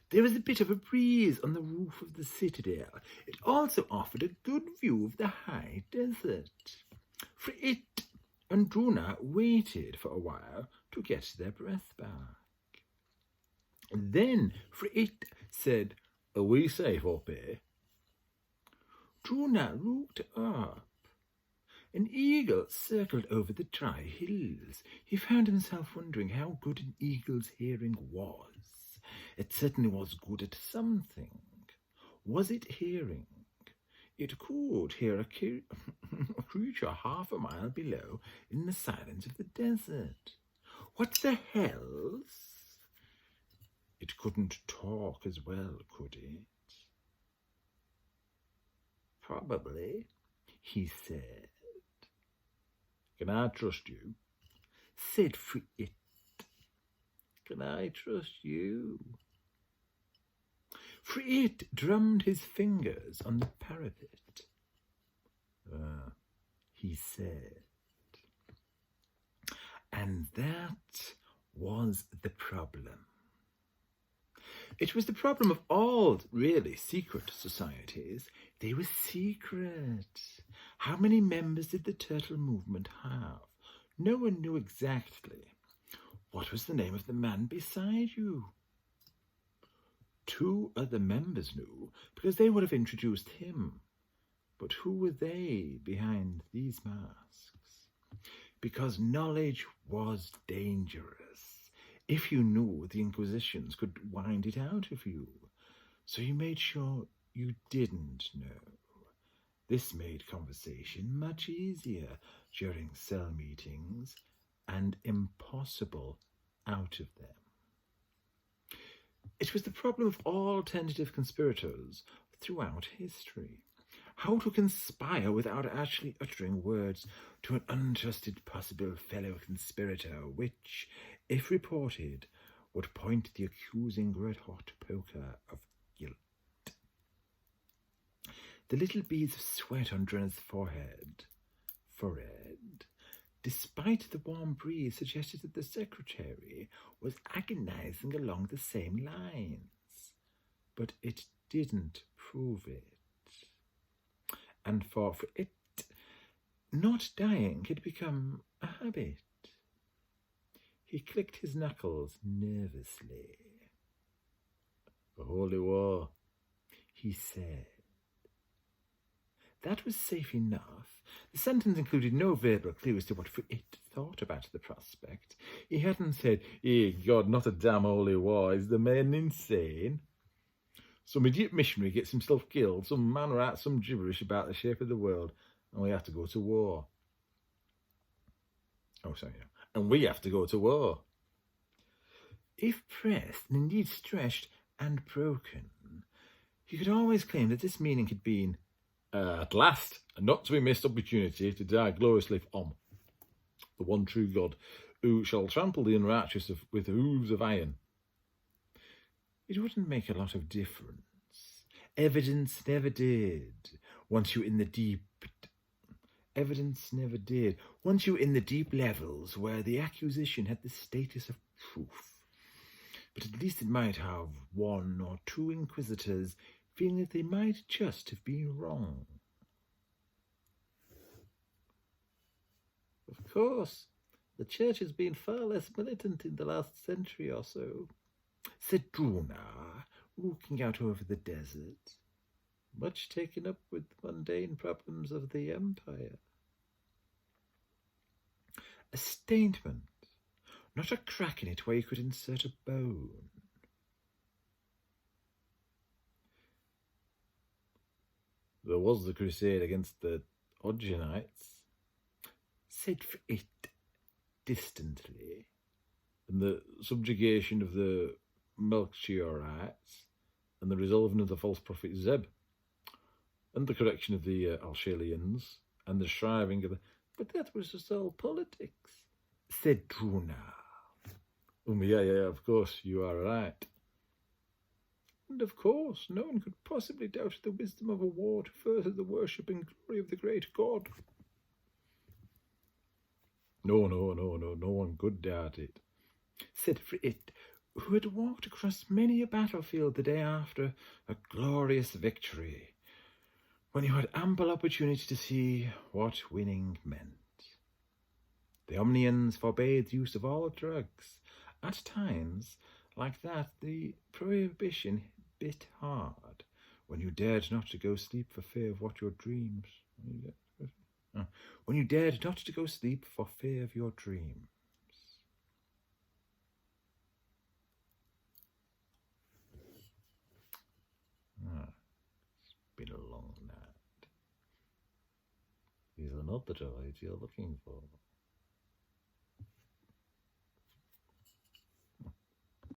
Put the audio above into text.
There was a bit of a breeze on the roof of the citadel. It also offered a good view of the high desert. Frit and Druna waited for a while to get their breath back. Then Frit said, "Are we safe up here?" Druna looked up. An eagle circled over the dry hills. He found himself wondering how good an eagle's hearing was. It certainly was good at something. Was it hearing? It could hear a creature half a mile below in the silence of the desert. What the hell's? It couldn't talk as well, could it? Probably, he said. "Can I trust you?" said Frit. "Can I trust you?" Frit drummed his fingers on the parapet. He said. And that was the problem. It was the problem of all really secret societies. They were secret. How many members did the Turtle Movement have? No one knew exactly. What was the name of the man beside you? 2 other members knew, because they would have introduced him. But who were they behind these masks? Because knowledge was dangerous. If you knew, the Inquisitions could wind it out of you. So you made sure you didn't know. This made conversation much easier during cell meetings and impossible out of them. It was the problem of all tentative conspirators throughout history. How to conspire without actually uttering words to an untrusted possible fellow conspirator, which, if reported, would point the accusing red-hot poker of guilt. The little beads of sweat on Druna's forehead, despite the warm breeze, suggested that the secretary was agonizing along the same lines. But it didn't prove it. And for it, not dying had become a habit. He clicked his knuckles nervously. "A holy war," he said. That was safe enough. The sentence included no verbal clue as to what it thought about the prospect. He hadn't said, God, not a damn holy war. Is the man insane? Some idiot missionary gets himself killed, some man writes some gibberish about the shape of the world, and we have to go to war. And we have to go to war. If pressed, and indeed stretched and broken, he could always claim that this meaning had been, at last, a not-to-be-missed opportunity to die gloriously for the one true God, who shall trample the unrighteous with hooves of iron. It wouldn't make a lot of difference. Evidence never did. Once you're in the deep levels where the accusation had the status of proof. But at least it might have 1 or 2 inquisitors feeling that they might just have been wrong. Of course, the church has been far less militant in the last century or so, said Druna, looking out over the desert, much taken up with the mundane problems of the empire. A statement, not a crack in it where you could insert a bone. There was the crusade against the Ogenites, said Frit distantly, and the subjugation of the Melchiorites, and the resolving of the false prophet Zeb, and the correction of the Alshalians, and the shriving of the... But that was just all politics, said Druna. Yeah, of course, you are right. And of course, no one could possibly doubt the wisdom of a war to further the worship and glory of the great God. No one could doubt it, said Frit, who had walked across many a battlefield the day after a glorious victory, when you had ample opportunity to see what winning meant. The Omnians forbade the use of all drugs. At times like that, the prohibition bit hard, when you dared not to go sleep for fear of what your dreams... When you dared not to go sleep for fear of your dreams. It's been a long night. He's another droid you're looking for.